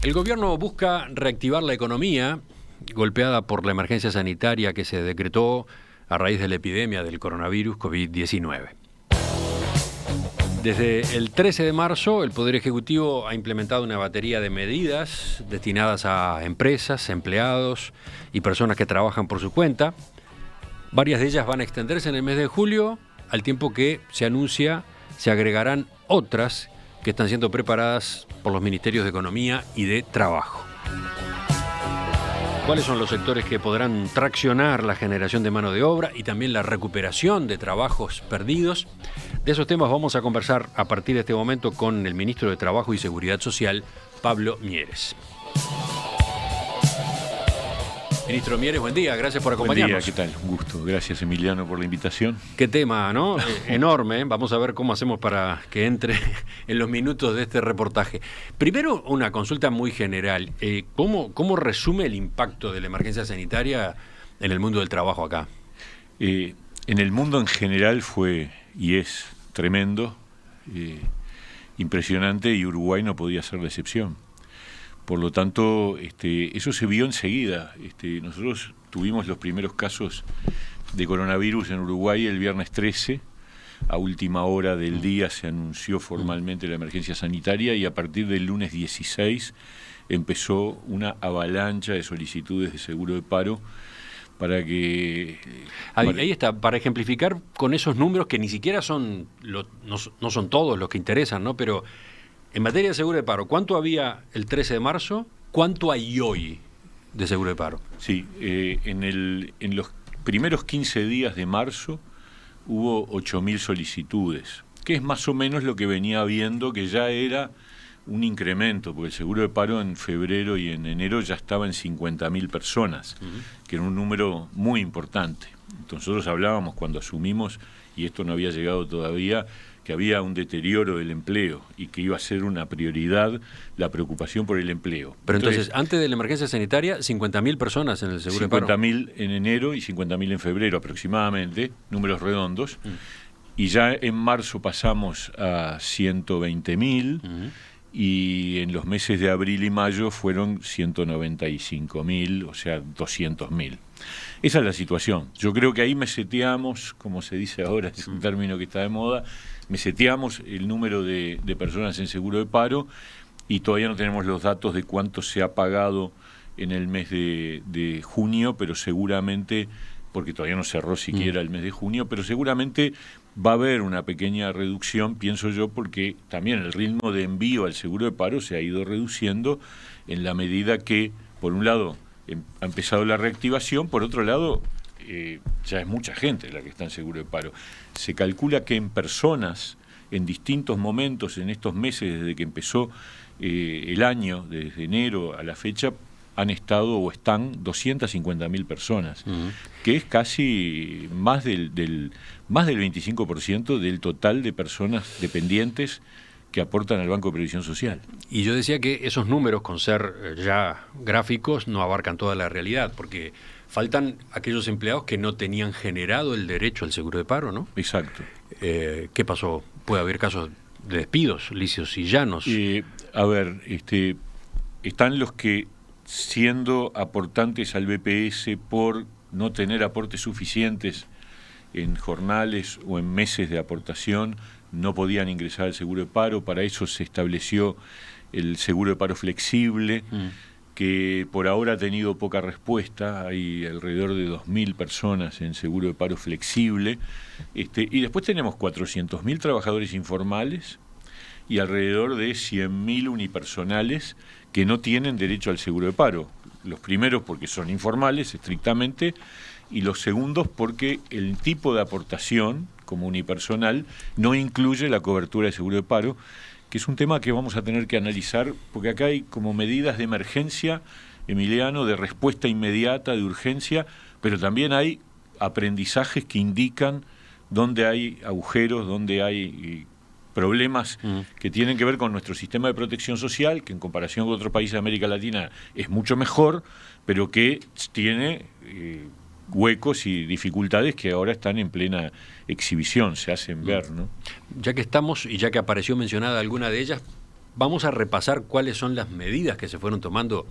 El gobierno busca reactivar la economía golpeada por la emergencia sanitaria que se decretó a raíz de la epidemia del coronavirus COVID-19. Desde el 13 de marzo, el Poder Ejecutivo ha implementado una batería de medidas destinadas a empresas, empleados y personas que trabajan por su cuenta. Varias de ellas van a extenderse en el mes de julio, al tiempo que se anuncia se agregarán otras que están siendo preparadas por los Ministerios de Economía y de Trabajo. ¿Cuáles son los sectores que podrán traccionar la generación de mano de obra y también la recuperación de trabajos perdidos? De esos temas vamos a conversar a partir de este momento con el ministro de Trabajo y Seguridad Social, Pablo Mieres. Ministro Mieres, buen día, gracias por acompañarnos. Buen día, ¿qué tal? Un gusto. Gracias, Emiliano, por la invitación. Qué tema, ¿no? Enorme. Vamos a ver cómo hacemos para que entre en los minutos de este reportaje. Primero, una consulta muy general. ¿Cómo resume el impacto de la emergencia sanitaria en el mundo del trabajo acá? En el mundo en general fue y es tremendo, impresionante, y Uruguay no podía ser la excepción. Por lo tanto, eso se vio enseguida. Nosotros tuvimos los primeros casos de coronavirus en Uruguay el viernes 13. A última hora del día se anunció formalmente la emergencia sanitaria y a partir del lunes 16 empezó una avalancha de solicitudes de seguro de paro para que... Ahí está, para ejemplificar con esos números que ni siquiera son, no son todos los que interesan, ¿no? Pero en materia de seguro de paro, ¿cuánto había el 13 de marzo? ¿Cuánto hay hoy de seguro de paro? Sí, en los primeros 15 días de marzo hubo 8.000 solicitudes, que es más o menos lo que venía habiendo, que ya era un incremento, porque el seguro de paro en febrero y en enero ya estaba en 50.000 personas, que era un número muy importante. Entonces nosotros hablábamos cuando asumimos, y esto no había llegado todavía, que había un deterioro del empleo y que iba a ser una prioridad la preocupación por el empleo. Pero entonces antes de la emergencia sanitaria, 50.000 personas en el seguro de paro. 50.000 en enero y 50.000 en febrero aproximadamente, números redondos. Y ya en marzo pasamos a 120.000 y en los meses de abril y mayo fueron 195.000, o sea, 200.000. Esa es la situación. Yo creo que ahí meseteamos, como se dice ahora, es un término que está de moda, meseteamos el número de personas en seguro de paro y todavía no tenemos los datos de cuánto se ha pagado en el mes de junio, pero seguramente, porque todavía no cerró siquiera el mes de junio, pero seguramente va a haber una pequeña reducción, pienso yo, porque también el ritmo de envío al seguro de paro se ha ido reduciendo en la medida que, por un lado, ha empezado la reactivación, por otro lado, ya es mucha gente la que está en seguro de paro. Se calcula que en personas, en distintos momentos, en estos meses desde que empezó el año, desde enero a la fecha, han estado o están 250.000 personas, que es casi más del 25% del total de personas dependientes que aportan al Banco de Previsión Social. Y yo decía que esos números, con ser ya gráficos, no abarcan toda la realidad, porque faltan aquellos empleados que no tenían generado el derecho al seguro de paro, ¿no? Exacto. ¿Qué pasó? ¿Puede haber casos de despidos licios y llanos? Están los que, siendo aportantes al BPS por no tener aportes suficientes en jornales o en meses de aportación, no podían ingresar al seguro de paro. Para eso se estableció el seguro de paro flexible, que por ahora ha tenido poca respuesta. Hay alrededor de 2.000 personas en seguro de paro flexible. Y después tenemos 400.000 trabajadores informales y alrededor de 100.000 unipersonales que no tienen derecho al seguro de paro. Los primeros porque son informales estrictamente, y los segundos porque el tipo de aportación como unipersonal no incluye la cobertura de seguro de paro, que es un tema que vamos a tener que analizar, porque acá hay como medidas de emergencia, Emiliano, de respuesta inmediata, de urgencia, pero también hay aprendizajes que indican dónde hay agujeros, dónde hay problemas que tienen que ver con nuestro sistema de protección social, que en comparación con otros países de América Latina es mucho mejor, pero que tiene huecos y dificultades que ahora están en plena exhibición, se hacen ver, ¿no? Ya que estamos y ya que apareció mencionada alguna de ellas, Vamos a repasar cuáles son las medidas que se fueron tomando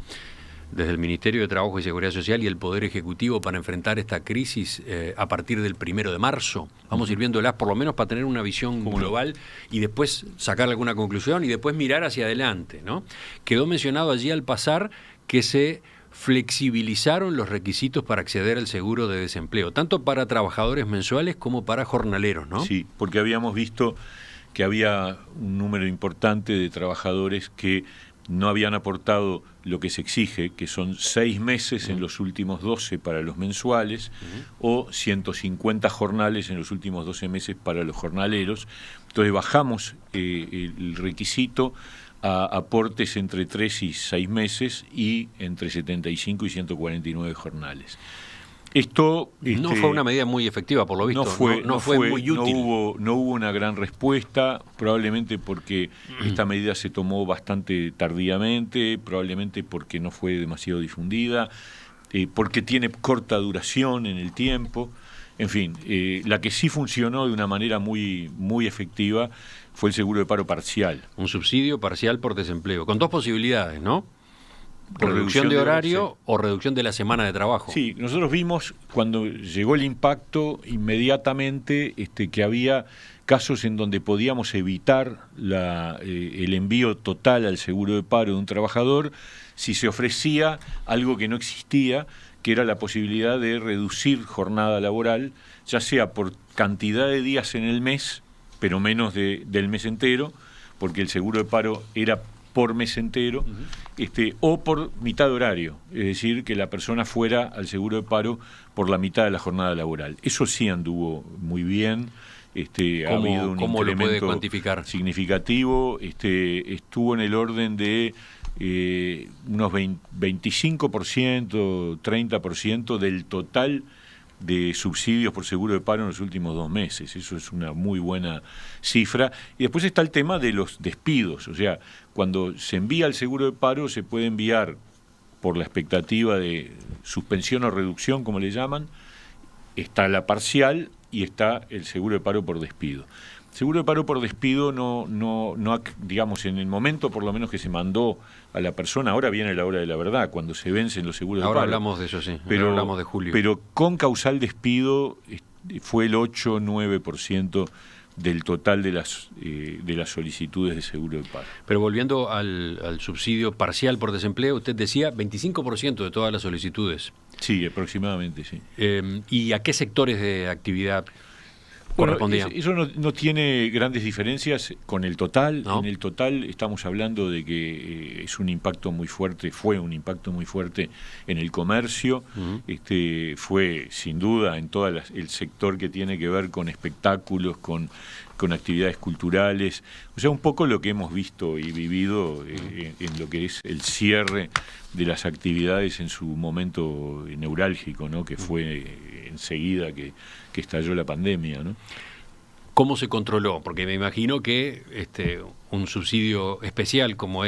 desde el Ministerio de Trabajo y Seguridad Social y el Poder Ejecutivo para enfrentar esta crisis a partir del 1 de marzo. Vamos a ir viéndolas por lo menos para tener una visión global y después sacar alguna conclusión y después mirar hacia adelante, ¿no? Quedó mencionado allí al pasar que se flexibilizaron los requisitos para acceder al seguro de desempleo, tanto para trabajadores mensuales como para jornaleros, ¿no? Sí, porque habíamos visto que había un número importante de trabajadores que no habían aportado lo que se exige, que son 6 meses en los últimos 12 para los mensuales o 150 jornales en los últimos 12 meses para los jornaleros. Entonces bajamos el requisito a aportes entre 3 y 6 meses y entre 75 y 149 jornales. Esto no fue una medida muy efectiva, por lo visto. No fue muy útil. No hubo una gran respuesta, probablemente porque esta medida se tomó bastante tardíamente, probablemente porque no fue demasiado difundida, porque tiene corta duración en el tiempo. En fin, la que sí funcionó de una manera muy, muy efectiva fue el seguro de paro parcial. Un subsidio parcial por desempleo, con dos posibilidades, ¿no? Reducción de horario o reducción de la semana de trabajo. Sí, nosotros vimos cuando llegó el impacto inmediatamente que había casos en donde podíamos evitar el envío total al seguro de paro de un trabajador si se ofrecía algo que no existía, que era la posibilidad de reducir jornada laboral, ya sea por cantidad de días en el mes, pero menos del mes entero, porque el seguro de paro era por mes entero, o por mitad de horario, es decir, que la persona fuera al seguro de paro por la mitad de la jornada laboral. Eso sí anduvo muy bien. Ha habido un ¿Cómo lo puede incremento cuantificar? Significativo, estuvo en el orden de unos 25%, 30% del total de subsidios por seguro de paro en los últimos 2 meses. Eso es una muy buena cifra. Y después está el tema de los despidos. O sea, cuando se envía el seguro de paro, se puede enviar por la expectativa de suspensión o reducción, como le llaman. Está la parcial y está el seguro de paro por despido. Seguro de paro por despido no, digamos, en el momento por lo menos que se mandó a la persona, ahora viene la hora de la verdad, cuando se vencen los seguros de paro. Ahora hablamos de eso, sí, pero hablamos de julio. Pero con causal despido fue el 8-9% del total de las solicitudes de seguro de paro. Pero volviendo al subsidio parcial por desempleo, usted decía 25% de todas las solicitudes. Sí, aproximadamente, sí. ¿Y a qué sectores de actividad correspondía? Eso no tiene grandes diferencias con el total. ¿No? En el total estamos hablando de que es un impacto muy fuerte, fue un impacto muy fuerte en el comercio, fue sin duda en todo el sector que tiene que ver con espectáculos, con actividades culturales, o sea, un poco lo que hemos visto y vivido en lo que es el cierre de las actividades en su momento neurálgico, ¿no? Que fue enseguida que estalló la pandemia, ¿no? ¿Cómo se controló? Porque me imagino que un subsidio especial como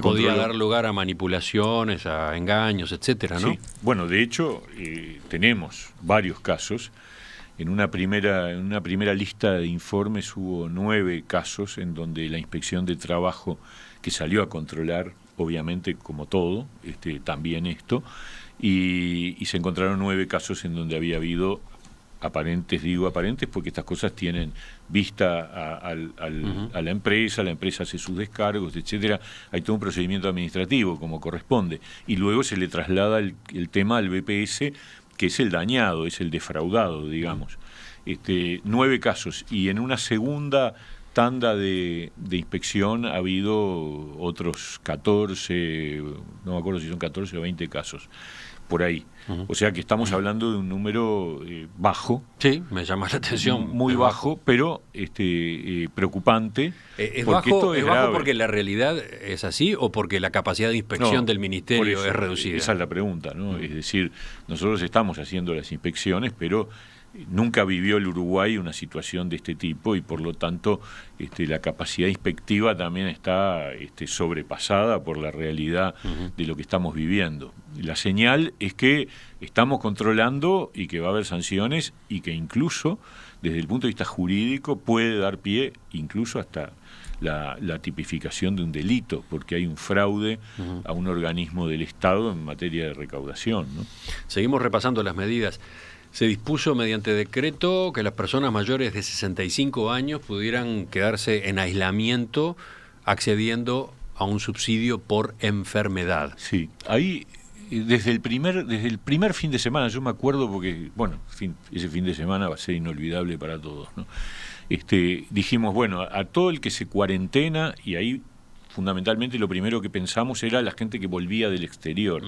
podía dar lugar a manipulaciones, a engaños, etcétera, ¿no? Sí. Bueno, de hecho, tenemos varios casos. En una primera lista de informes hubo 9 casos en donde la Inspección de Trabajo, que salió a controlar, obviamente, como todo, también esto, y se encontraron 9 casos en donde había habido aparentes porque estas cosas tienen vista a la empresa hace sus descargos, etcétera. Hay todo un procedimiento administrativo como corresponde, y luego se le traslada el tema al BPS, que es el dañado, es el defraudado, digamos. 9 casos, y en una segunda tanda de inspección ha habido otros 14, no me acuerdo si son 14 o 20 casos, por ahí. O sea que estamos hablando de un número bajo. Sí, me llama la atención. Muy bajo, pero preocupante. ¿Es bajo porque la realidad es así o porque la capacidad de inspección del Ministerio es reducida? Esa es la pregunta, ¿no? Es decir, nosotros estamos haciendo las inspecciones, pero nunca vivió el Uruguay una situación de este tipo, y por lo tanto la capacidad inspectiva también está sobrepasada por la realidad de lo que estamos viviendo. La señal es que estamos controlando y que va a haber sanciones, y que incluso desde el punto de vista jurídico puede dar pie incluso hasta la tipificación de un delito, porque hay un fraude a un organismo del Estado en materia de recaudación, ¿no? Seguimos repasando las medidas. Se dispuso mediante decreto que las personas mayores de 65 años pudieran quedarse en aislamiento accediendo a un subsidio por enfermedad. Sí, ahí desde el primer fin de semana, yo me acuerdo porque, bueno, ese fin de semana va a ser inolvidable para todos, ¿no? Dijimos, bueno, a todo el que se cuarentena, y ahí fundamentalmente lo primero que pensamos era la gente que volvía del exterior,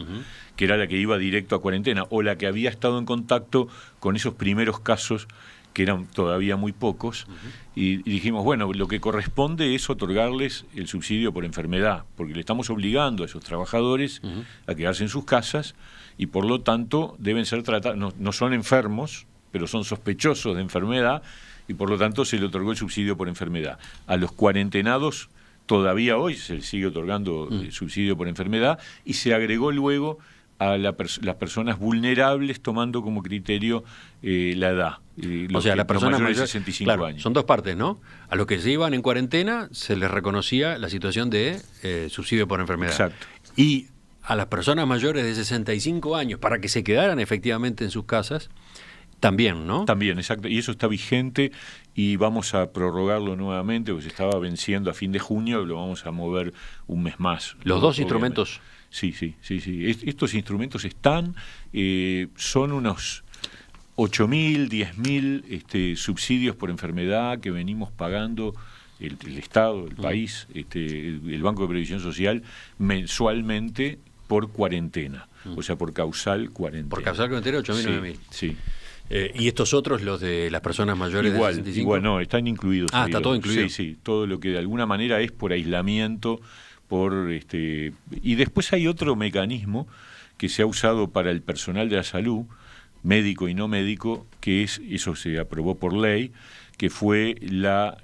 que era la que iba directo a cuarentena, o la que había estado en contacto con esos primeros casos, que eran todavía muy pocos, y dijimos, bueno, lo que corresponde es otorgarles el subsidio por enfermedad, porque le estamos obligando a esos trabajadores a quedarse en sus casas, y por lo tanto deben ser tratados, no son enfermos, pero son sospechosos de enfermedad, y por lo tanto se le otorgó el subsidio por enfermedad. A los cuarentenados todavía hoy se les sigue otorgando el subsidio por enfermedad, y se agregó luego a las personas vulnerables, tomando como criterio la edad. O sea, las personas mayores de mayores, 65 claro, años. son dos partes, ¿no? A los que se iban en cuarentena se les reconocía la situación de subsidio por enfermedad. Exacto. Y a las personas mayores de 65 años, para que se quedaran efectivamente en sus casas, también, ¿no? También, exacto. Y eso está vigente y vamos a prorrogarlo nuevamente, porque se estaba venciendo a fin de junio, y lo vamos a mover un mes más. Los dos obviamente. instrumentos. Sí. Estos instrumentos están, son unos 8.000, 10.000 subsidios por enfermedad que venimos pagando el Estado, el país, el Banco de Previsión Social, mensualmente por cuarentena, o sea, por causal cuarentena. Por causal cuarentena, 8.000, Sí, 9.000. sí. ¿Y estos otros, los de las personas mayores de 65? Igual, no, están incluidos. Ah, está todo incluido. Sí, todo lo que de alguna manera es por aislamiento, y después hay otro mecanismo que se ha usado para el personal de la salud, médico y no médico, que eso se aprobó por ley, que fue la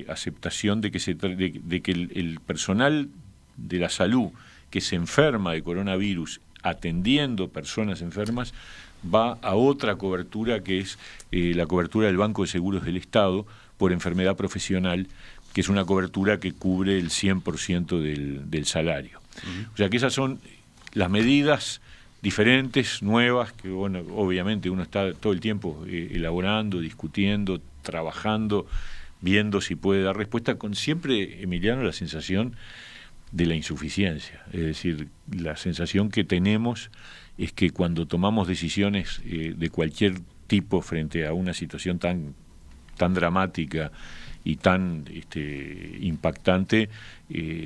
aceptación de que el personal de la salud que se enferma de coronavirus atendiendo personas enfermas va a otra cobertura, que es la cobertura del Banco de Seguros del Estado por enfermedad profesional, que es una cobertura que cubre el 100% del salario. O sea que esas son las medidas diferentes, nuevas, que bueno, obviamente uno está todo el tiempo elaborando, discutiendo, trabajando, viendo si puede dar respuesta, con siempre, Emiliano, la sensación de la insuficiencia. Es decir, la sensación que tenemos es que cuando tomamos decisiones de cualquier tipo frente a una situación tan dramática y tan impactante,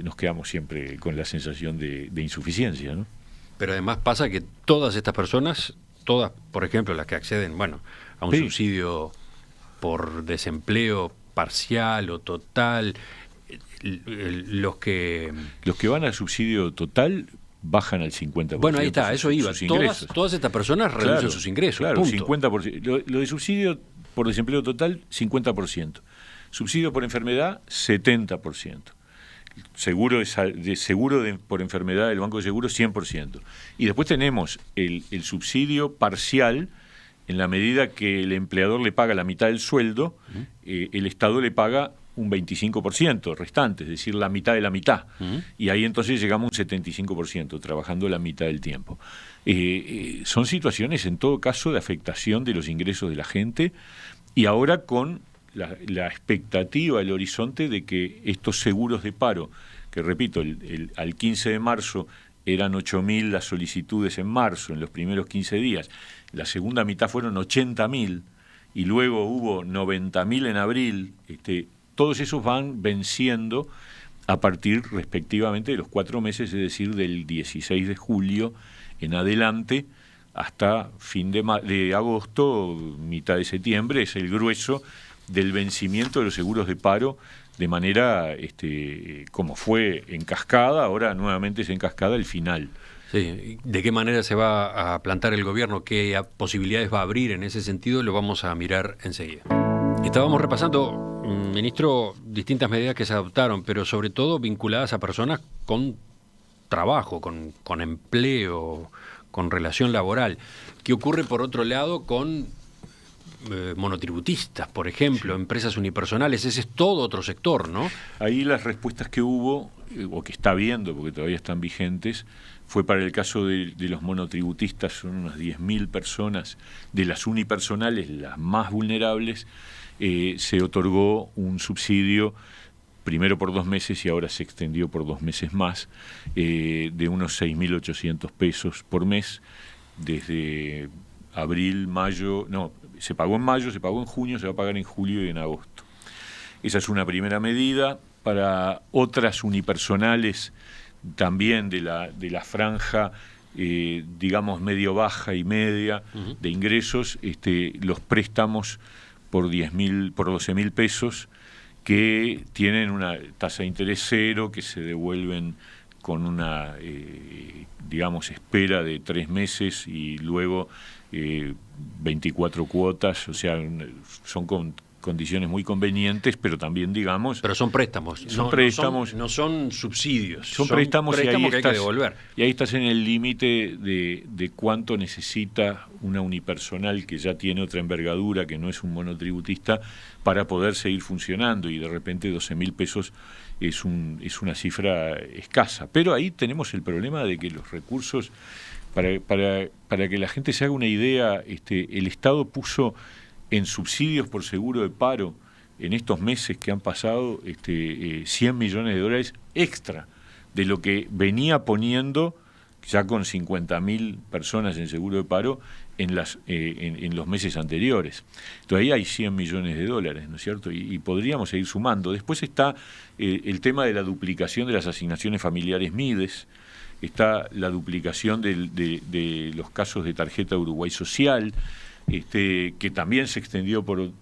nos quedamos siempre con la sensación de insuficiencia, ¿no? Pero además pasa que todas estas personas, todas, por ejemplo, las que acceden, a un subsidio por desempleo parcial o total, los que van al subsidio total bajan al 50%. Bueno, ahí está, eso iba. Todas estas personas reducen sus ingresos. Claro, punto. 50%. Lo de subsidio por desempleo total, 50%. Subsidio por enfermedad, 70%. Seguro por enfermedad del Banco de Seguros, 100%. Y después tenemos el subsidio parcial, en la medida que el empleador le paga la mitad del sueldo, el Estado le paga un 25% restante, es decir, la mitad de la mitad. Y ahí entonces llegamos a un 75%, trabajando la mitad del tiempo. Son situaciones, en todo caso, de afectación de los ingresos de la gente, y ahora con la expectativa, el horizonte de que estos seguros de paro, que repito, al 15 de marzo eran 8.000 las solicitudes en marzo, en los primeros 15 días, la segunda mitad fueron 80.000, y luego hubo 90.000 en abril, todos esos van venciendo a partir respectivamente de los 4 meses, es decir, del 16 de julio en adelante hasta fin de agosto, mitad de septiembre, es el grueso del vencimiento de los seguros de paro, de manera como fue en cascada, ahora nuevamente es en cascada el final. Sí. ¿De qué manera se va a plantar el gobierno? ¿Qué posibilidades va a abrir en ese sentido? Lo vamos a mirar enseguida. Estábamos repasando, ministro, distintas medidas que se adoptaron, pero sobre todo vinculadas a personas con trabajo, con empleo, con relación laboral. ¿Qué ocurre, por otro lado, con monotributistas, por ejemplo, empresas unipersonales, ese es todo otro sector, ¿no? Ahí las respuestas que hubo, o que está habiendo, porque todavía están vigentes, fue para el caso de los monotributistas, son unas 10.000 personas, de las unipersonales, las más vulnerables, se otorgó un subsidio, primero por 2 meses y ahora se extendió por 2 meses más, de unos 6.800 pesos por mes, desde abril, mayo, no, se pagó en mayo, se pagó en junio, se va a pagar en julio y en agosto. Esa es una primera medida. Para otras unipersonales, también de la franja, digamos, medio baja y media de ingresos, los préstamos por 12.000 pesos, que tienen una tasa de interés cero, que se devuelven con una, digamos, espera de 3 meses y luego 24 cuotas, o sea, son condiciones muy convenientes, pero también, digamos... Pero son préstamos. Son préstamos. No son subsidios. Son préstamos y ahí que hay que devolver. Y ahí estás en el límite de cuánto necesita una unipersonal que ya tiene otra envergadura, que no es un monotributista, para poder seguir funcionando, y de repente 12.000 pesos es una cifra escasa. Pero ahí tenemos el problema de que los recursos, para que la gente se haga una idea, el Estado puso en subsidios por seguro de paro en estos meses que han pasado 100 millones de dólares extra de lo que venía poniendo ya con 50.000 personas en seguro de paro en los meses anteriores. Entonces ahí hay 100 millones de dólares, ¿no es cierto? Y podríamos seguir sumando. Después está el tema de la duplicación de las asignaciones familiares MIDES, está la duplicación de los casos de tarjeta Uruguay Social, que también se extendió por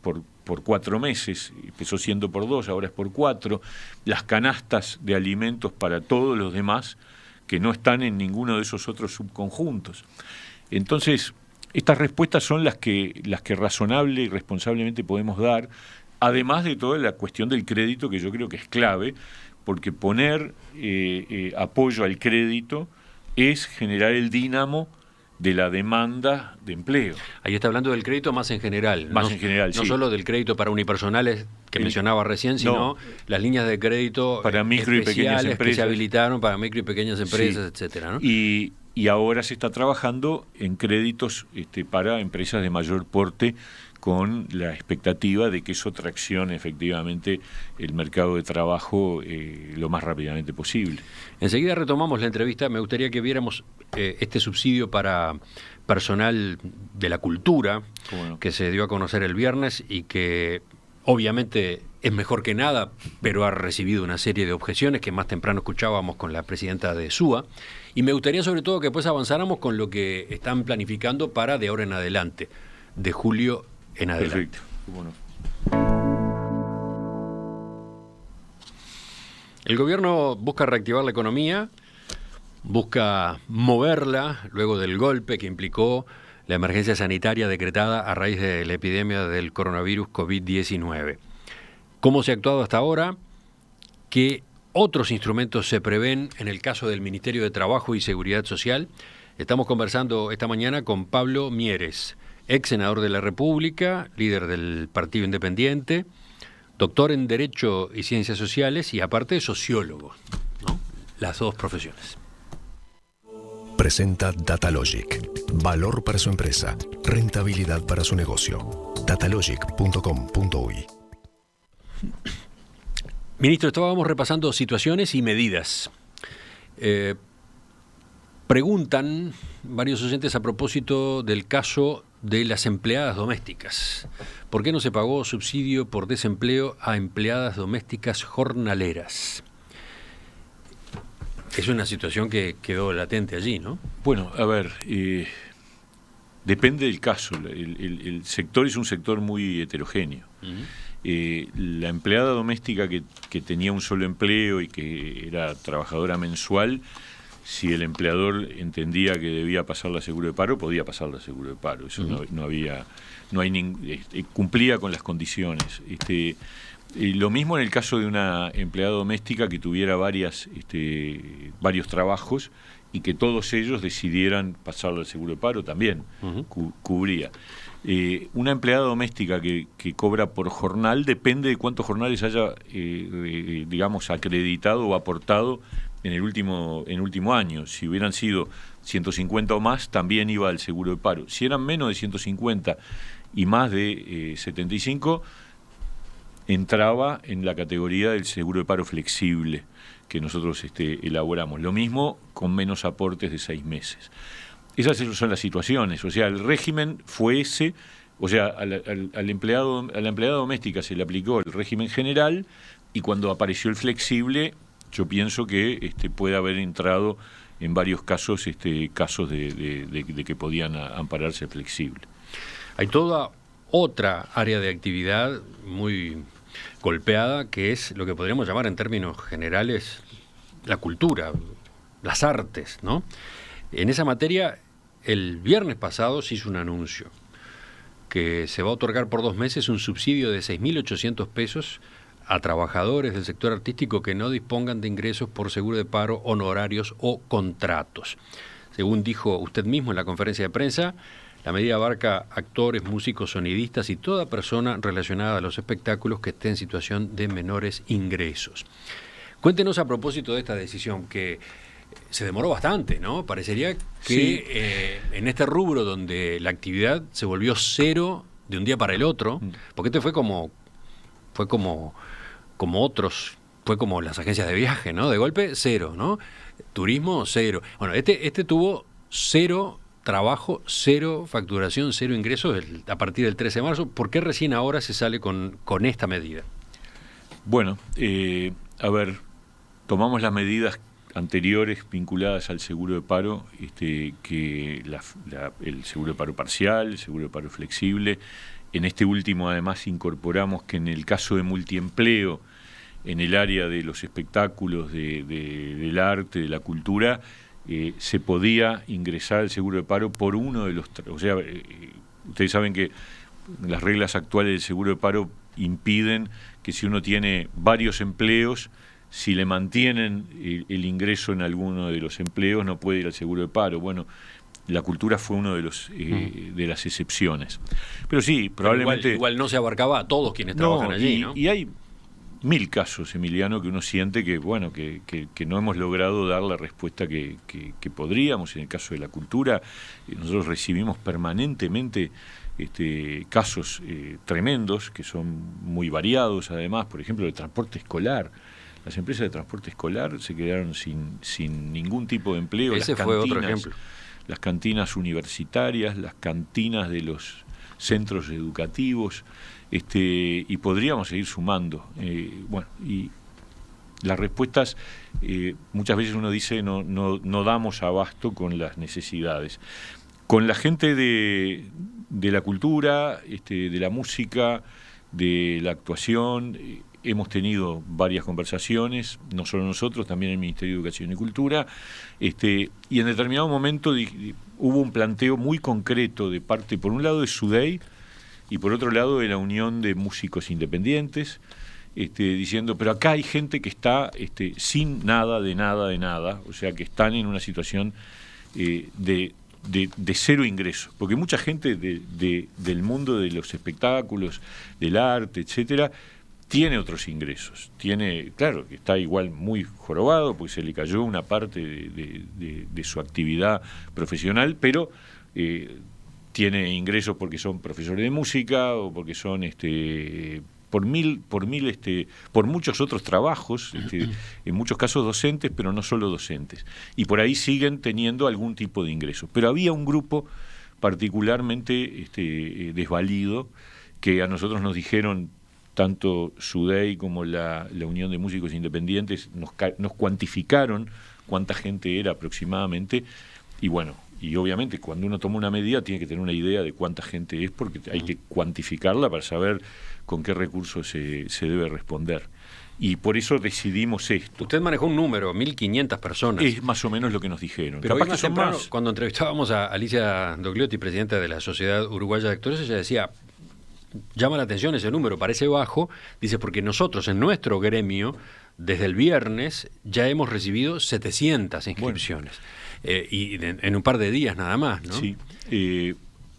4 meses, empezó siendo por 2, ahora es por 4, las canastas de alimentos para todos los demás que no están en ninguno de esos otros subconjuntos. Entonces, estas respuestas son las que razonable y responsablemente podemos dar, además de toda la cuestión del crédito, que yo creo que es clave, porque poner apoyo al crédito es generar el dínamo de la demanda de empleo. Ahí está hablando del crédito más en general. Más en general, no sí. solo del crédito para unipersonales que mencionaba recién, sino las líneas de crédito para micro y pequeñas empresas que se habilitaron para micro y pequeñas empresas, etcétera, ¿no? Y ahora se está trabajando en créditos para empresas de mayor porte, con la expectativa de que eso traccione efectivamente el mercado de trabajo lo más rápidamente posible. Enseguida retomamos la entrevista. Me gustaría que viéramos este subsidio para personal de la cultura, que se dio a conocer el viernes y que obviamente es mejor que nada, pero ha recibido una serie de objeciones que más temprano escuchábamos con la presidenta de SUA. Y me gustaría sobre todo que después avanzáramos con lo que están planificando para de ahora en adelante, de julio en adelante. Perfecto. Bueno. El gobierno busca reactivar la economía, busca moverla luego del golpe que implicó la emergencia sanitaria decretada a raíz de la epidemia del coronavirus COVID-19. ¿Cómo se ha actuado hasta ahora? ¿Qué otros instrumentos se prevén en el caso del Ministerio de Trabajo y Seguridad Social? Estamos conversando esta mañana con Pablo Mieres, ex senador de la República, líder del Partido Independiente, doctor en Derecho y Ciencias Sociales y aparte sociólogo, ¿no? Las dos profesiones. Presenta Datalogic. Valor para su empresa. Rentabilidad para su negocio. Datalogic.com.uy. Ministro, estábamos repasando situaciones y medidas. Preguntan varios oyentes a propósito del caso de las empleadas domésticas. ¿Por qué no se pagó subsidio por desempleo a empleadas domésticas jornaleras? Es una situación que quedó latente allí, ¿no? Bueno, a ver, depende del caso. El sector es un sector muy heterogéneo. La empleada doméstica que tenía un solo empleo y que era trabajadora mensual, si el empleador entendía que debía pasarla a seguro de paro, podía pasarla a seguro de paro. Eso cumplía con las condiciones. Lo mismo en el caso de una empleada doméstica que tuviera varios trabajos y que todos ellos decidieran pasarlo al seguro de paro también cubría. Una empleada doméstica que cobra por jornal depende de cuántos jornales haya, digamos, acreditado o aportado en el último año. Si hubieran sido 150 o más, también iba al seguro de paro. Si eran menos de 150 y más de 75, entraba en la categoría del seguro de paro flexible que nosotros elaboramos. Lo mismo con menos aportes de 6 meses. Esas son las situaciones. O sea, el régimen fue ese. O sea, a la empleada doméstica se le aplicó el régimen general, y cuando apareció el flexible, yo pienso que puede haber entrado en varios casos casos de que podían ampararse flexible. Hay toda otra área de actividad muy golpeada, que es lo que podríamos llamar en términos generales la cultura, las artes, ¿no? En esa materia, el viernes pasado se hizo un anuncio que se va a otorgar por 2 meses un subsidio de 6.800 pesos a trabajadores del sector artístico que no dispongan de ingresos por seguro de paro, honorarios o contratos. Según dijo usted mismo en la conferencia de prensa, la medida abarca actores, músicos, sonidistas y toda persona relacionada a los espectáculos que esté en situación de menores ingresos. Cuéntenos a propósito de esta decisión, que se demoró bastante, ¿no? Parecería que en este rubro donde la actividad se volvió cero de un día para el otro, porque fue como otros, fue como las agencias de viaje, ¿no? De golpe, cero, ¿no? Turismo, cero. Bueno, este tuvo cero trabajo, cero facturación, cero ingresos a partir del 13 de marzo. ¿Por qué recién ahora se sale con esta medida? Bueno, a ver, tomamos las medidas anteriores vinculadas al seguro de paro, que el seguro de paro parcial, el seguro de paro flexible. En este último, además, incorporamos que en el caso de multiempleo, en el área de los espectáculos, del arte, de la cultura, se podía ingresar al seguro de paro por uno de los... O sea, ustedes saben que las reglas actuales del seguro de paro impiden que si uno tiene varios empleos, si le mantienen el ingreso en alguno de los empleos, no puede ir al seguro de paro. Bueno, la cultura fue uno de las excepciones. Pero sí, probablemente... Pero igual no se abarcaba a todos quienes trabajan allí, ¿no? Y hay 1000 casos, Emiliano, que uno siente que no hemos logrado dar la respuesta que podríamos. En el caso de la cultura, nosotros recibimos permanentemente casos tremendos, que son muy variados además. Por ejemplo, el transporte escolar. Las empresas de transporte escolar se quedaron sin ningún tipo de empleo. Ese fue otro ejemplo. Las cantinas universitarias, las cantinas de los centros educativos, y podríamos seguir sumando. Y las respuestas, muchas veces uno dice no damos abasto con las necesidades. Con la gente de la cultura, de la música, de la actuación, hemos tenido varias conversaciones, no solo nosotros, también el Ministerio de Educación y Cultura, y en determinado momento hubo un planteo muy concreto de parte, por un lado, de SUDEI y por otro lado de la Unión de Músicos Independientes, diciendo, pero acá hay gente que está sin nada, o sea, que están en una situación de cero ingreso, porque mucha gente del mundo de los espectáculos, del arte, etcétera, tiene otros ingresos, claro, que está igual muy jorobado, porque se le cayó una parte de su actividad profesional, pero tiene ingresos porque son profesores de música o porque son por muchos otros trabajos, en muchos casos docentes, pero no solo docentes, y por ahí siguen teniendo algún tipo de ingresos. Pero había un grupo particularmente desvalido, que a nosotros nos dijeron, tanto SUDEI como la Unión de Músicos Independientes nos cuantificaron cuánta gente era aproximadamente, y obviamente cuando uno toma una medida tiene que tener una idea de cuánta gente es, porque hay que cuantificarla para saber con qué recursos se debe responder. Y por eso decidimos esto. Usted manejó un número, 1.500 personas. Es más o menos lo que nos dijeron. Pero hoy más temprano, cuando entrevistábamos a Alicia Dogliotti, presidenta de la Sociedad Uruguaya de Actores, ella decía, llama la atención ese número, parece bajo, dice, porque nosotros en nuestro gremio, desde el viernes, ya hemos recibido 700 inscripciones. y en un par de días nada más, ¿no? Sí.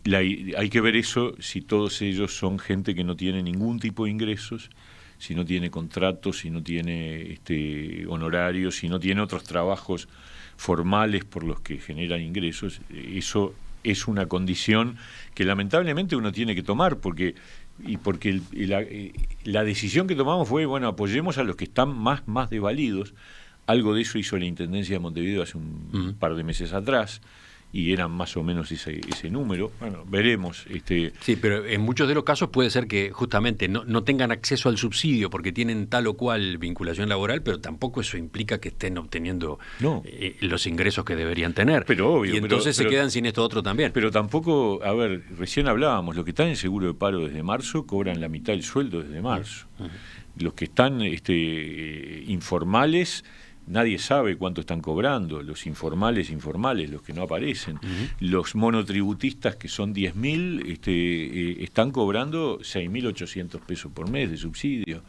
Hay que ver eso, si todos ellos son gente que no tiene ningún tipo de ingresos, si no tiene contratos, si no tiene honorarios, si no tiene otros trabajos formales por los que generan ingresos. Eso es una condición que lamentablemente uno tiene que tomar, porque la decisión que tomamos fue, bueno, apoyemos a los que están más desvalidos. Algo de eso hizo la Intendencia de Montevideo hace un par de meses atrás, y eran más o menos ese número. Bueno, veremos. Sí, pero en muchos de los casos puede ser que justamente no tengan acceso al subsidio porque tienen tal o cual vinculación laboral, pero tampoco eso implica que estén obteniendo los ingresos que deberían tener. Pero obvio. Y entonces se quedan sin esto otro también. Pero tampoco, a ver, recién hablábamos, los que están en seguro de paro desde marzo cobran la mitad del sueldo desde marzo. Los que están informales, nadie sabe cuánto están cobrando, los informales, los que no aparecen. Los monotributistas, que son 10.000, están cobrando 6.800 pesos por mes de subsidio.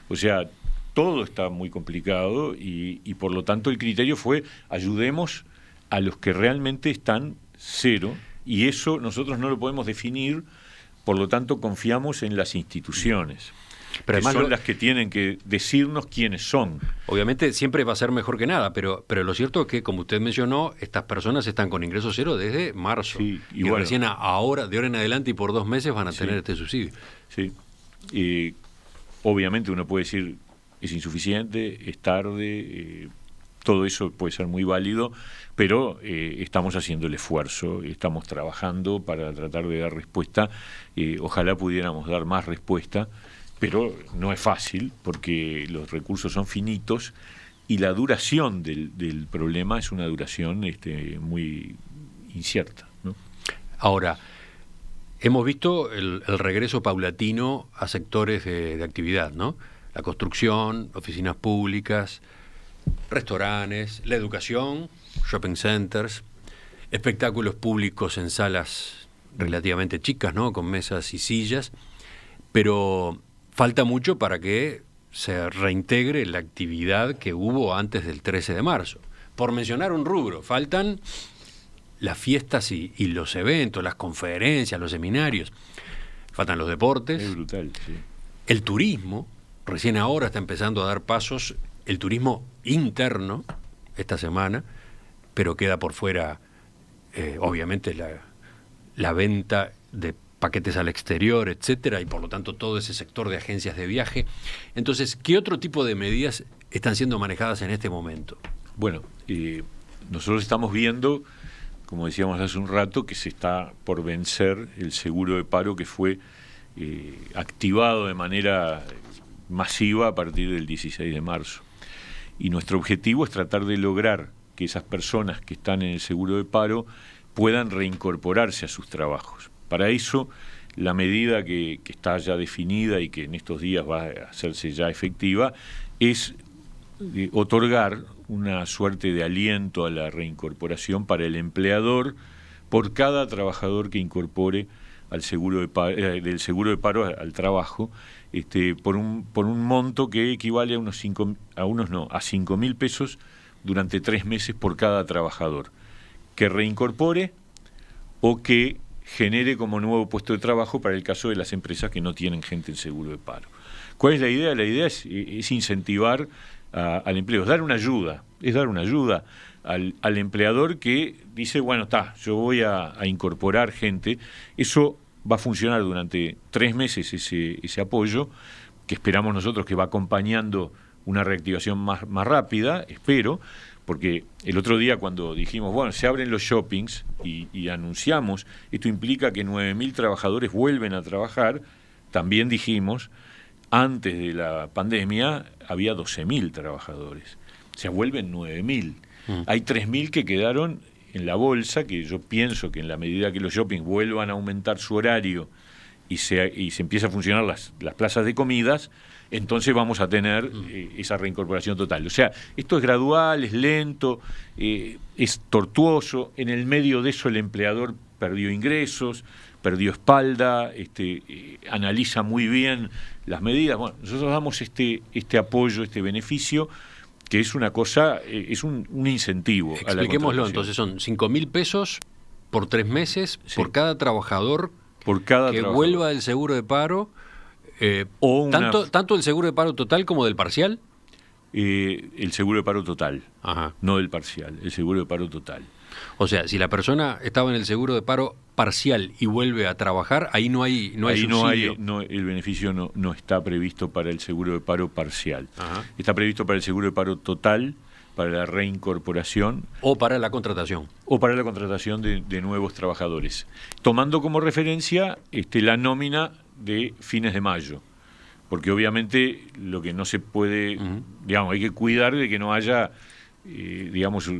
O sea, todo está muy complicado y por lo tanto el criterio fue ayudemos a los que realmente están cero, y eso nosotros no lo podemos definir, por lo tanto confiamos en las instituciones. Pero además son las que tienen que decirnos quiénes son. Obviamente siempre va a ser mejor que nada, pero lo cierto es que, como usted mencionó, estas personas están con ingresos cero desde marzo. Sí, y bueno, recién ahora, de ahora en adelante y por 2 meses van a tener este subsidio. Sí. Obviamente uno puede decir, es insuficiente, es tarde, todo eso puede ser muy válido, pero estamos haciendo el esfuerzo, estamos trabajando para tratar de dar respuesta. Ojalá pudiéramos dar más respuesta, pero no es fácil porque los recursos son finitos y la duración del problema es una duración muy incierta, ¿no? Ahora, hemos visto el regreso paulatino a sectores de actividad, ¿no? La construcción, oficinas públicas, restaurantes, la educación, shopping centers, espectáculos públicos en salas relativamente chicas, ¿no? Con mesas y sillas, pero falta mucho para que se reintegre la actividad que hubo antes del 13 de marzo. Por mencionar un rubro, faltan las fiestas y los eventos, las conferencias, los seminarios, faltan los deportes. Es brutal, sí. El turismo, recién ahora está empezando a dar pasos, el turismo interno esta semana, pero queda por fuera, obviamente, la venta de paquetes al exterior, etcétera, y por lo tanto todo ese sector de agencias de viaje. Entonces, ¿qué otro tipo de medidas están siendo manejadas en este momento? Bueno, nosotros estamos viendo, como decíamos hace un rato, que se está por vencer el seguro de paro que fue activado de manera masiva a partir del 16 de marzo. Y nuestro objetivo es tratar de lograr que esas personas que están en el seguro de paro puedan reincorporarse a sus trabajos. Para eso, la medida que está ya definida y que en estos días va a hacerse ya efectiva es otorgar una suerte de aliento a la reincorporación para el empleador por cada trabajador que incorpore al seguro de paro, del seguro de paro al trabajo, por un monto que equivale a unos 5.000 pesos durante 3 meses por cada trabajador que reincorpore o que genere como nuevo puesto de trabajo para el caso de las empresas que no tienen gente en seguro de paro. ¿Cuál es la idea? La idea es incentivar al empleo, es dar una ayuda al empleador que dice, bueno, yo voy a incorporar gente. Eso va a funcionar durante 3 meses, ese apoyo, que esperamos nosotros que va acompañando una reactivación más rápida, espero, porque el otro día cuando dijimos, bueno, se abren los shoppings y anunciamos, esto implica que 9.000 trabajadores vuelven a trabajar, también dijimos, antes de la pandemia había 12.000 trabajadores, o sea, vuelven 9.000. Hay 3.000 que quedaron en la bolsa, que yo pienso que en la medida que los shoppings vuelvan a aumentar su horario y se empieza a funcionar las plazas de comidas, entonces vamos a tener esa reincorporación total. O sea, esto es gradual, es lento, es tortuoso. En el medio de eso el empleador perdió ingresos, perdió espalda, analiza muy bien las medidas. Bueno, nosotros damos este apoyo, este beneficio, que es una cosa, es un incentivo. Expliquémoslo, entonces son 5.000 pesos por 3 meses, sí, por cada trabajador que vuelva del seguro de paro, tanto el seguro de paro total como del parcial. El seguro de paro total, ajá, no del parcial, el seguro de paro total. O sea, si la persona estaba en el seguro de paro parcial y vuelve a trabajar, ahí no hay subsidio. El beneficio no está previsto para el seguro de paro parcial. Ajá. Está previsto para el seguro de paro total, para la reincorporación. O para la contratación. O para la contratación de nuevos trabajadores. Tomando como referencia la nómina de fines de mayo. Porque obviamente lo que no se puede, digamos, hay que cuidar de que no haya, digamos,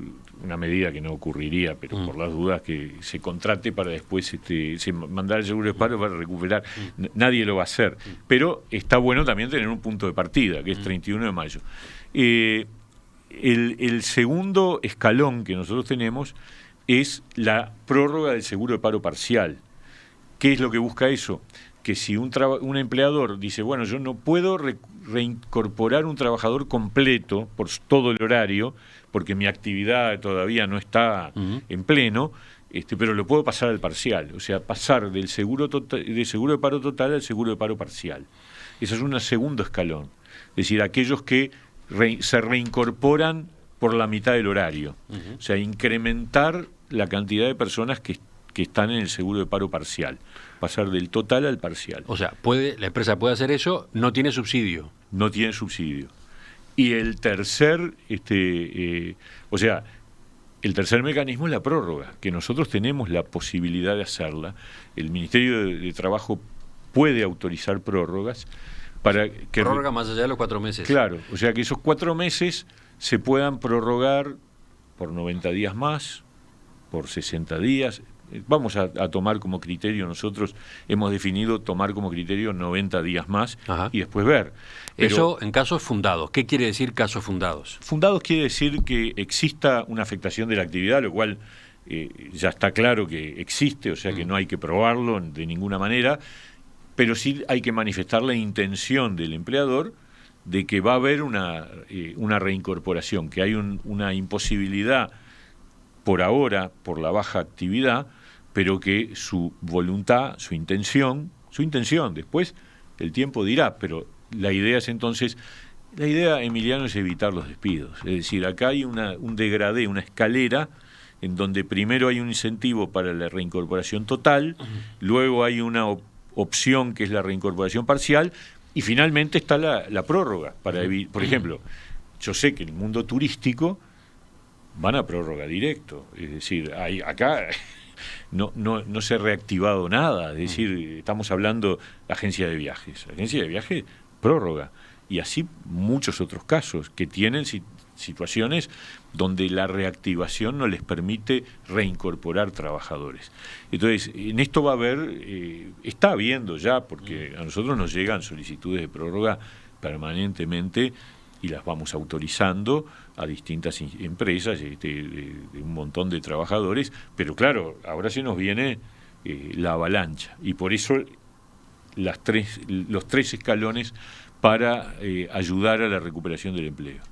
una medida que no ocurriría, pero por las dudas, que se contrate para después se mandar el seguro de paro para recuperar. Nadie lo va a hacer. Pero está bueno también tener un punto de partida, que es 31 de mayo. El segundo escalón que nosotros tenemos es la prórroga del seguro de paro parcial. ¿Qué es lo que busca eso? Que si un empleador dice, bueno, yo no puedo reincorporar un trabajador completo por todo el horario, porque mi actividad todavía no está en pleno, pero lo puedo pasar al parcial, o sea, pasar del seguro de paro total al seguro de paro parcial. Ese es un segundo escalón. Es decir, aquellos que se reincorporan por la mitad del horario. O sea, incrementar la cantidad de personas que están en el seguro de paro parcial, pasar del total al parcial. O sea, la empresa puede hacer eso, no tiene subsidio. No tiene subsidio. Y el tercer, el tercer mecanismo es la prórroga, que nosotros tenemos la posibilidad de hacerla. El Ministerio de Trabajo puede autorizar prórrogas para que... Prórroga más allá de los 4 meses. Claro, o sea que esos 4 meses se puedan prorrogar por 90 días más, por 60 días. Vamos a tomar como criterio, nosotros hemos definido tomar como criterio 90 días más. Ajá. Y después ver. Pero eso en casos fundados. ¿Qué quiere decir casos fundados? Fundados quiere decir que exista una afectación de la actividad, lo cual ya está claro que existe, o sea que no hay que probarlo de ninguna manera, pero sí hay que manifestar la intención del empleador de que va a haber una reincorporación, que hay una imposibilidad por ahora, por la baja actividad, pero que su voluntad, su intención, después el tiempo dirá, pero la idea es entonces, Emiliano, es evitar los despidos. Es decir, acá hay un degradé, una escalera, en donde primero hay un incentivo para la reincorporación total, luego hay una opción que es la reincorporación parcial, y finalmente está la prórroga. Por ejemplo, yo sé que en el mundo turístico van a prórroga directo, es decir, acá no se ha reactivado nada, es decir, estamos hablando de agencia de viajes, prórroga, y así muchos otros casos que tienen situaciones donde la reactivación no les permite reincorporar trabajadores. Entonces, en esto va a haber, está habiendo ya, porque a nosotros nos llegan solicitudes de prórroga permanentemente, y las vamos autorizando a distintas empresas de un montón de trabajadores, pero claro, ahora se nos viene la avalancha, y por eso los 3 escalones para ayudar a la recuperación del empleo.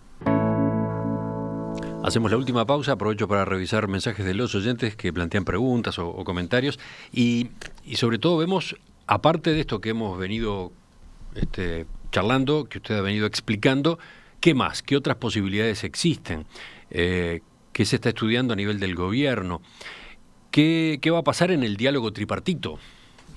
Hacemos la última pausa, aprovecho para revisar mensajes de los oyentes que plantean preguntas o comentarios, y sobre todo vemos, aparte de esto que hemos venido charlando, que usted ha venido explicando, ¿qué más? ¿Qué otras posibilidades existen? ¿Qué se está estudiando a nivel del gobierno? ¿Qué va a pasar en el diálogo tripartito?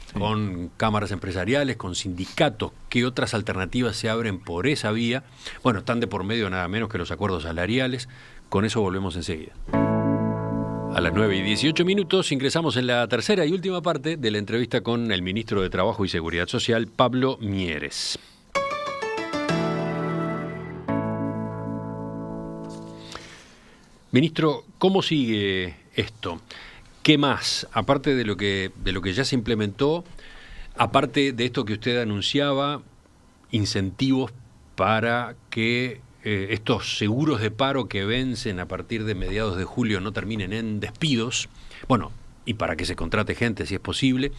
Sí. Con cámaras empresariales, con sindicatos. ¿Qué otras alternativas se abren por esa vía? Bueno, están de por medio nada menos que los acuerdos salariales. Con eso volvemos enseguida. A las 9:18 ingresamos en la tercera y última parte de la entrevista con el ministro de Trabajo y Seguridad Social, Pablo Mieres. Ministro, ¿cómo sigue esto? ¿Qué más? Aparte de lo que ya se implementó, aparte de esto que usted anunciaba, incentivos para que estos seguros de paro que vencen a partir de mediados de julio no terminen en despidos, bueno, y para que se contrate gente si es posible.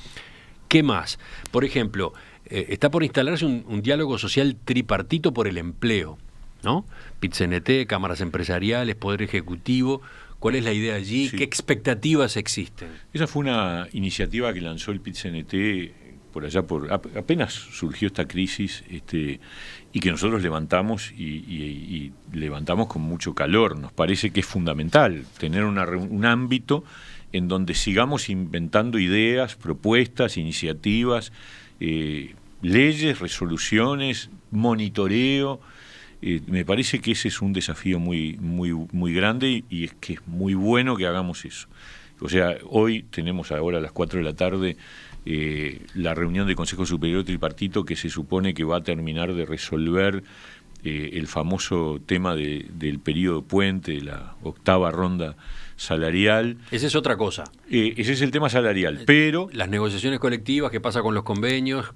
¿Qué más? Por ejemplo, está por instalarse un diálogo social tripartito por el empleo. ¿no? PIT-CNT, cámaras empresariales, Poder Ejecutivo. ¿Cuál es la idea allí? Sí. ¿Qué expectativas existen? Esa fue una iniciativa que lanzó el PIT-CNT por allá, apenas surgió esta crisis, y que nosotros levantamos y levantamos con mucho calor. Nos parece que es fundamental tener un ámbito en donde sigamos inventando ideas, propuestas, iniciativas, leyes, resoluciones, monitoreo. Me parece que ese es un desafío muy, muy, muy grande, y es que es muy bueno que hagamos eso. O sea, hoy tenemos ahora a las 4 de la tarde la reunión del Consejo Superior Tripartito, que se supone que va a terminar de resolver el famoso tema del periodo puente, de la 8ª ronda salarial. Esa es otra cosa. Ese es el tema salarial, pero... Las negociaciones colectivas, qué pasa con los convenios,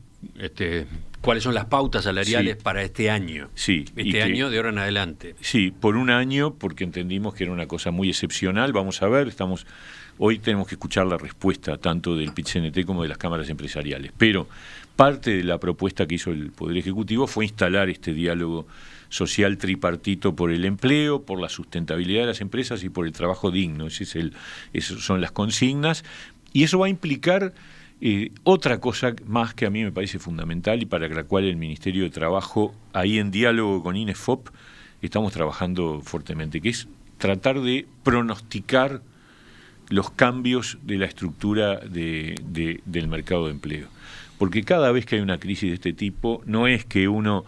cuáles son las pautas salariales para este año. Sí. Este año de ahora en adelante. Sí, por un año, porque entendimos que era una cosa muy excepcional. Vamos a ver, hoy tenemos que escuchar la respuesta tanto del PIT-CNT como de las cámaras empresariales. Pero parte de la propuesta que hizo el Poder Ejecutivo fue instalar este diálogo social tripartito por el empleo, por la sustentabilidad de las empresas y por el trabajo digno. Esas son las consignas, y eso va a implicar otra cosa más que a mí me parece fundamental, y para la cual el Ministerio de Trabajo, ahí en diálogo con INEFOP, estamos trabajando fuertemente, que es tratar de pronosticar los cambios de la estructura del mercado de empleo. Porque cada vez que hay una crisis de este tipo, no es que uno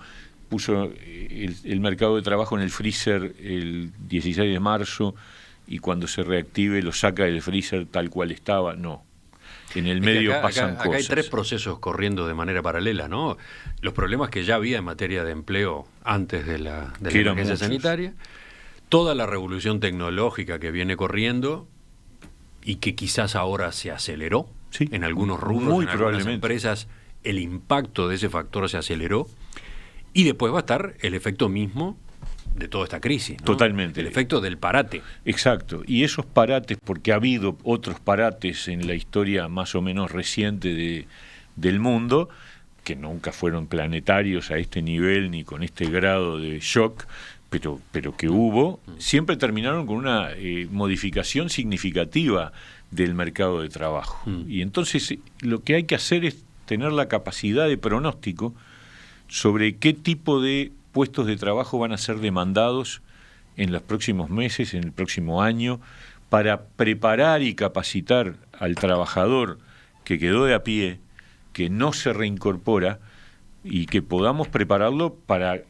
puso el mercado de trabajo en el freezer el 16 de marzo y cuando se reactive lo saca del freezer tal cual estaba. No. En el medio pasan cosas. Acá hay 3 procesos corriendo de manera paralela, ¿no? Los problemas que ya había en materia de empleo antes de la emergencia sanitaria, toda la revolución tecnológica que viene corriendo y que quizás ahora se aceleró, sí, en algunos rubros, en algunas empresas, el impacto de ese factor se aceleró, y después va a estar el efecto mismo de toda esta crisis, ¿no? Totalmente. El efecto del parate. Exacto. Y esos parates, porque ha habido otros parates en la historia más o menos reciente del mundo, que nunca fueron planetarios a este nivel ni con este grado de shock, pero que hubo, siempre terminaron con una modificación significativa del mercado de trabajo. Y entonces lo que hay que hacer es tener la capacidad de pronóstico sobre qué tipo de puestos de trabajo van a ser demandados en los próximos meses, en el próximo año, para preparar y capacitar al trabajador que quedó de a pie, que no se reincorpora, y que podamos prepararlo para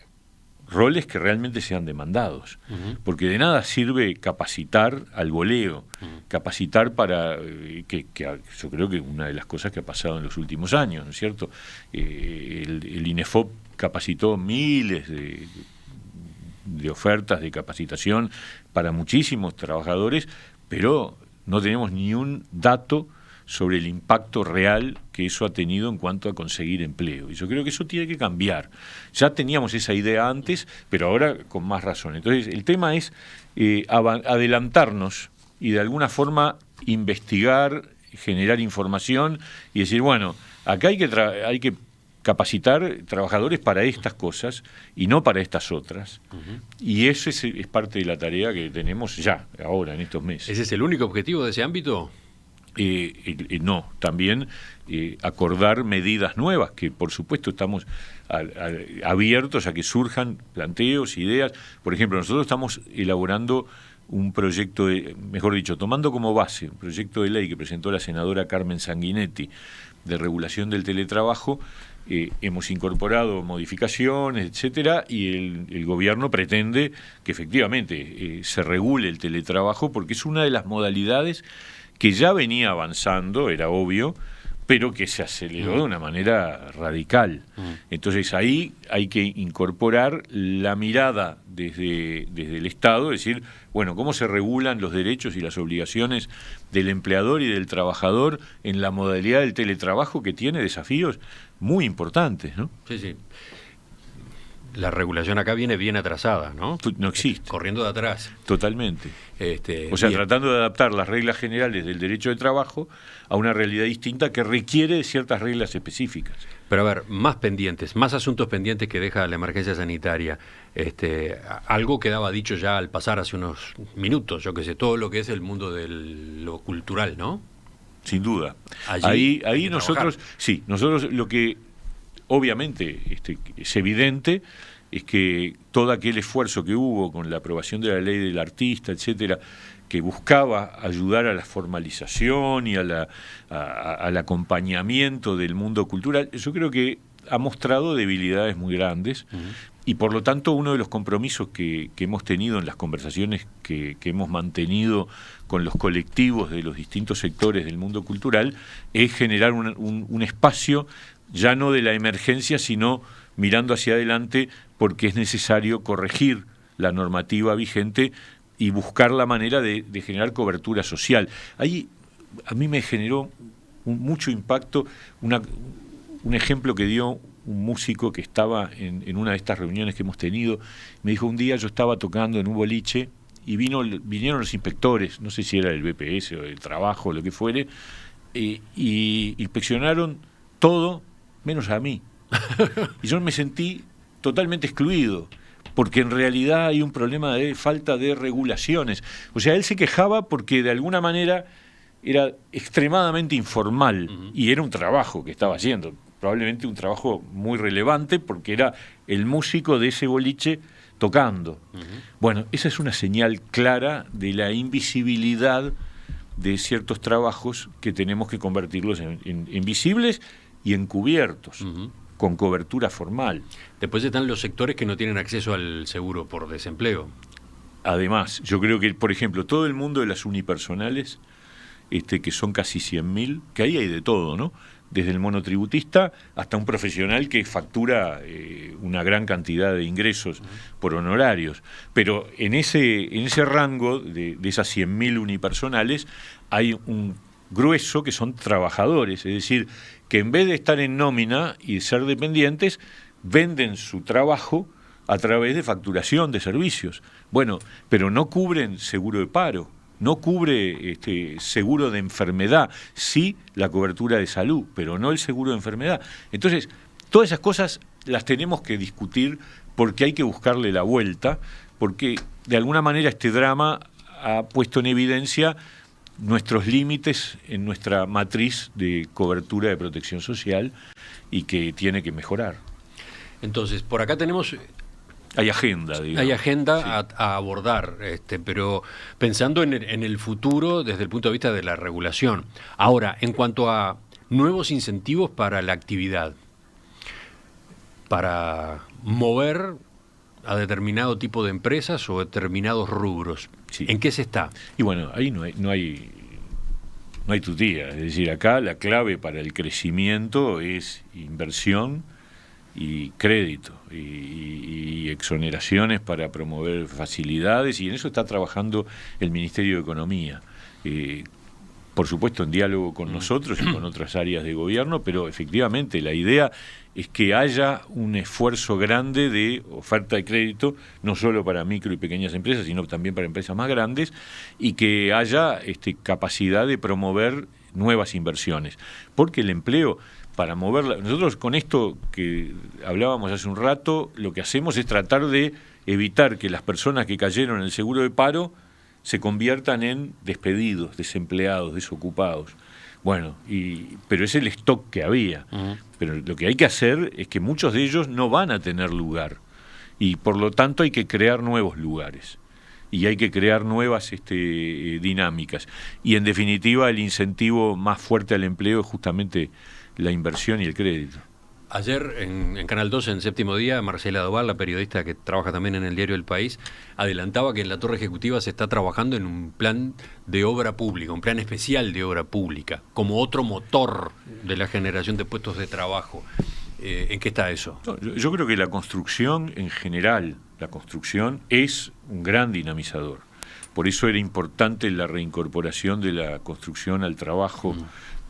roles que realmente sean demandados. Porque de nada sirve capacitar al voleo, capacitar para que yo creo que una de las cosas que ha pasado en los últimos años, ¿no es cierto? El INEFOP capacitó miles de ofertas de capacitación para muchísimos trabajadores, pero no tenemos ni un dato sobre el impacto real que eso ha tenido en cuanto a conseguir empleo. Y yo creo que eso tiene que cambiar. Ya teníamos esa idea antes, pero ahora con más razón. Entonces, el tema es adelantarnos y de alguna forma investigar, generar información y decir, bueno, acá hay que capacitar trabajadores para estas cosas y no para estas otras. Y eso es parte de la tarea que tenemos ya, ahora, en estos meses. ¿Ese es el único objetivo de ese ámbito? No, también acordar medidas nuevas, que por supuesto estamos abiertos a que surjan planteos, ideas. Por ejemplo, nosotros estamos elaborando un proyecto, mejor dicho, tomando como base un proyecto de ley que presentó la senadora Carmen Sanguinetti de regulación del teletrabajo. Hemos incorporado modificaciones, etcétera, y el gobierno pretende que efectivamente se regule el teletrabajo, porque es una de las modalidades que ya venía avanzando, era obvio, pero que se aceleró de una manera radical. Entonces ahí hay que incorporar la mirada desde el Estado, es decir, bueno, cómo se regulan los derechos y las obligaciones del empleador y del trabajador en la modalidad del teletrabajo, que tiene desafíos muy importantes, ¿no? Sí, sí. la regulación acá viene bien atrasada, ¿no? No existe. Corriendo de atrás. Totalmente. O sea, tratando de adaptar las reglas generales del derecho de trabajo a una realidad distinta que requiere de ciertas reglas específicas. Pero a ver, más asuntos pendientes que deja la emergencia sanitaria. Algo quedaba dicho ya al pasar hace unos minutos, yo que sé, todo lo que es el mundo de lo cultural, ¿no? Sin duda. Allí ahí nosotros lo que obviamente es evidente es que todo aquel esfuerzo que hubo con la aprobación de la ley del artista, etcétera, que buscaba ayudar a la formalización y al acompañamiento del mundo cultural, yo creo que ha mostrado debilidades muy grandes. Y por lo tanto uno de los compromisos que hemos tenido en las conversaciones que hemos mantenido con los colectivos de los distintos sectores del mundo cultural es generar un espacio ya no de la emergencia, sino mirando hacia adelante, porque es necesario corregir la normativa vigente y buscar la manera de generar cobertura social. Ahí a mí me generó mucho impacto un ejemplo que dio un músico que estaba en una de estas reuniones que hemos tenido. Me dijo, un día yo estaba tocando en un boliche y vinieron los inspectores, no sé si era el BPS o el trabajo o lo que fuere, y inspeccionaron todo menos a mí. Y yo me sentí totalmente excluido, porque en realidad hay un problema de falta de regulaciones. O sea, él se quejaba porque de alguna manera era extremadamente informal, y era un trabajo que estaba haciendo, probablemente un trabajo muy relevante, porque era el músico de ese boliche tocando. Bueno, esa es una señal clara de la invisibilidad de ciertos trabajos que tenemos que convertirlos en visibles y encubiertos, con cobertura formal. Después están los sectores que no tienen acceso al seguro por desempleo. Además, yo creo que, por ejemplo, todo el mundo de las unipersonales, que son casi 100.000, que ahí hay de todo, ¿no? Desde el monotributista hasta un profesional que factura una gran cantidad de ingresos por honorarios. Pero en ese rango de esas 100.000 unipersonales hay un grueso que son trabajadores, es decir, que en vez de estar en nómina y ser dependientes, venden su trabajo a través de facturación de servicios. Bueno, pero no cubren seguro de paro, no cubre seguro de enfermedad, sí la cobertura de salud, pero no el seguro de enfermedad. Entonces, todas esas cosas las tenemos que discutir, porque hay que buscarle la vuelta, porque de alguna manera este drama ha puesto en evidencia nuestros límites en nuestra matriz de cobertura de protección social, y que tiene que mejorar. Entonces, por acá tenemos... Hay agenda, digamos. Hay agenda, sí, a abordar, pero pensando en el futuro desde el punto de vista de la regulación. Ahora, en cuanto a nuevos incentivos para la actividad, para mover a determinado tipo de empresas o determinados rubros, sí. ¿En qué se está? Y bueno, ahí no hay tutía. Es decir, acá la clave para el crecimiento es inversión y crédito y exoneraciones para promover facilidades, y en eso está trabajando el Ministerio de Economía, por supuesto en diálogo con nosotros y con otras áreas de gobierno, pero efectivamente la idea es que haya un esfuerzo grande de oferta de crédito, no solo para micro y pequeñas empresas, sino también para empresas más grandes, y que haya capacidad de promover nuevas inversiones, porque el empleo, para moverla, nosotros con esto que hablábamos hace un rato, lo que hacemos es tratar de evitar que las personas que cayeron en el seguro de paro se conviertan en despedidos, desempleados, desocupados. Bueno, pero es el stock que había. Pero lo que hay que hacer es que muchos de ellos no van a tener lugar, y por lo tanto hay que crear nuevos lugares y hay que crear nuevas dinámicas. Y en definitiva el incentivo más fuerte al empleo es justamente la inversión y el crédito. Ayer en Canal 2, en Séptimo Día, Marcela Doval, la periodista que trabaja también en el diario El País, adelantaba que en la Torre Ejecutiva se está trabajando en un plan de obra pública, un plan especial de obra pública, como otro motor de la generación de puestos de trabajo. ¿En qué está eso? No, yo creo que la construcción en general, la construcción es un gran dinamizador. Por eso era importante la reincorporación de la construcción al trabajo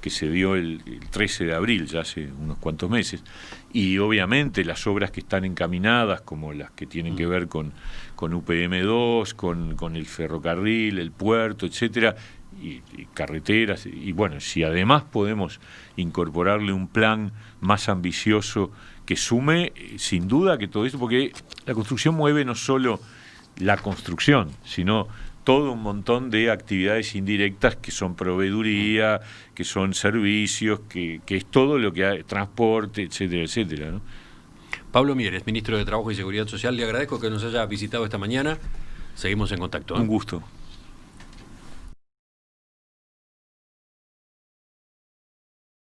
que se dio el 13 de abril, ya hace unos cuantos meses, y obviamente las obras que están encaminadas, como las que tienen que ver con UPM2, con el ferrocarril, el puerto, etcétera, y carreteras, y bueno, si además podemos incorporarle un plan más ambicioso que sume, sin duda que todo esto, porque la construcción mueve no solo la construcción, sino todo un montón de actividades indirectas que son proveeduría, que son servicios, que es todo lo que hay, transporte, etcétera, etcétera, ¿no? Pablo Mieres, ministro de Trabajo y Seguridad Social, le agradezco que nos haya visitado esta mañana. Seguimos en contacto, ¿eh? Un gusto.